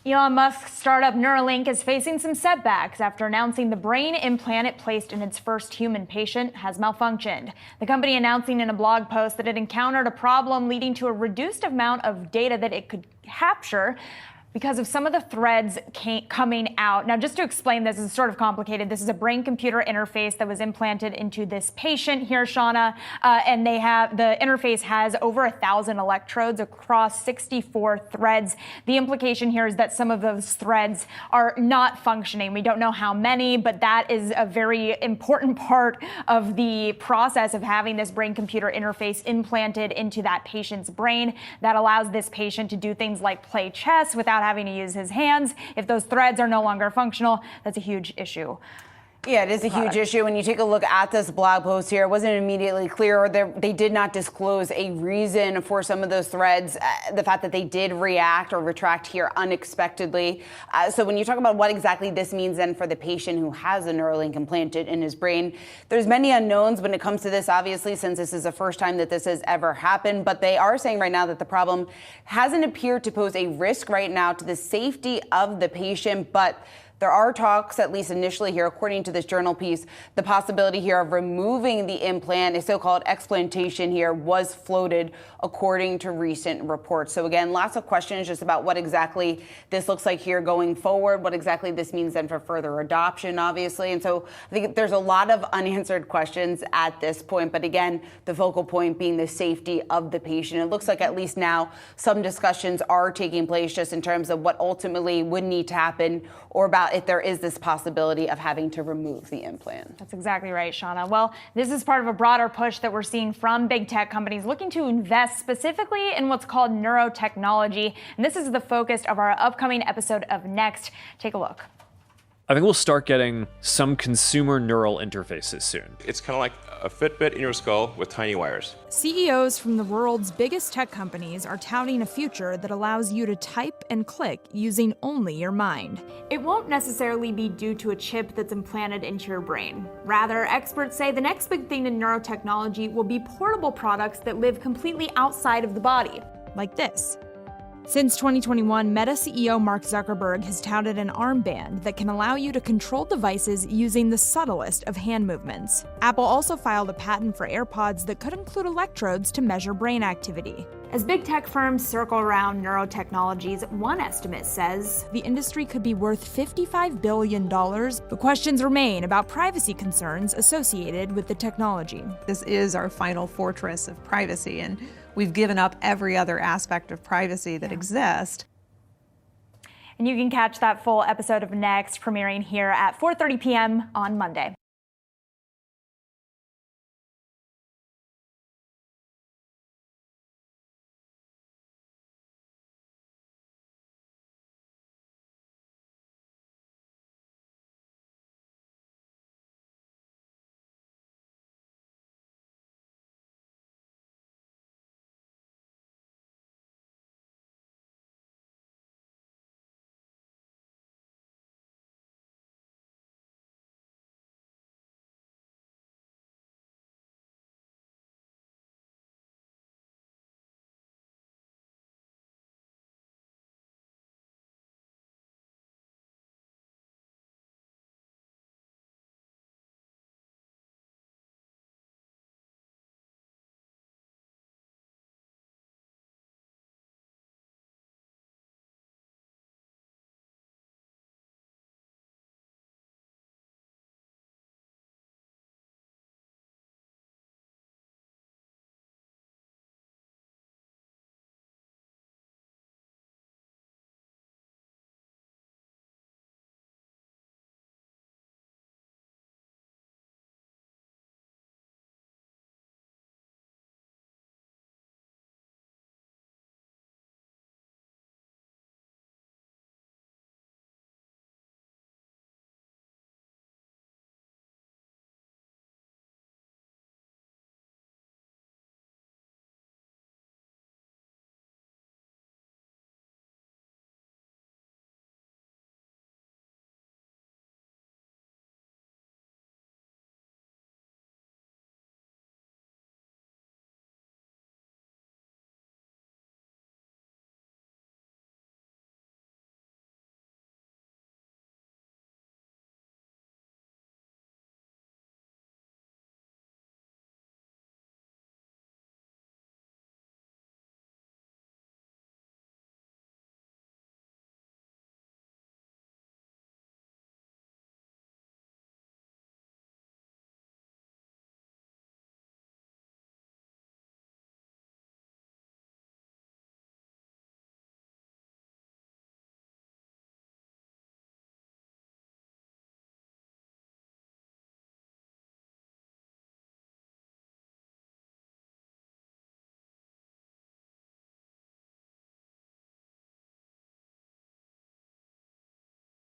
Elon Musk's startup Neuralink is facing some setbacks after announcing the brain implant it placed in its first human patient has malfunctioned. The company announcing in a blog post that it encountered a problem leading to a reduced amount of data that it could capture because of some of the threads coming out. Now, just to explain this, is sort of complicated. This is a brain-computer interface that was implanted into this patient here, Shauna, and the interface has over 1,000 electrodes across 64 threads. The implication here is that some of those threads are not functioning. We don't know how many, but that is a very important part of the process of having this brain-computer interface implanted into that patient's brain that allows this patient to do things like play chess without having to use his hands. If those threads are no longer functional, that's a huge issue. Yeah, it is a huge issue. When you take a look at this blog post here, it wasn't immediately clear, or they did not disclose a reason for some of those threads, the fact that they did react or retract here unexpectedly. So when you talk about what exactly this means then for the patient who has a Neuralink implanted in his brain, there's many unknowns when it comes to this, obviously, since this is the first time that this has ever happened. But they are saying right now that the problem hasn't appeared to pose a risk right now to the safety of the patient, but there are talks, at least initially here, according to this journal piece, the possibility here of removing the implant, a so-called explantation here, was floated according to recent reports. So again, lots of questions just about what exactly this looks like here going forward, what exactly this means then for further adoption, obviously. And so I think there's a lot of unanswered questions at this point. But again, the focal point being the safety of the patient. It looks like at least now some discussions are taking place just in terms of what ultimately would need to happen, or about if there is this possibility of having to remove the implant. That's exactly right, Shauna. Well, this is part of a broader push that we're seeing from big tech companies looking to invest specifically in what's called neurotechnology. And this is the focus of our upcoming episode of Next. Take a look. I think we'll start getting some consumer neural interfaces soon. It's kind of like a Fitbit in your skull with tiny wires. CEOs from the world's biggest tech companies are touting a future that allows you to type and click using only your mind. It won't necessarily be due to a chip that's implanted into your brain. Rather, experts say the next big thing in neurotechnology will be portable products that live completely outside of the body. Like this. Since 2021, Meta CEO Mark Zuckerberg has touted an armband that can allow you to control devices using the subtlest of hand movements. Apple also filed a patent for AirPods that could include electrodes to measure brain activity. As big tech firms circle around neurotechnologies, one estimate says the industry could be worth $55 billion, but questions remain about privacy concerns associated with the technology. This is our final fortress of privacy, and we've given up every other aspect of privacy that exists. And you can catch that full episode of Next premiering here at 4:30 p.m. on Monday.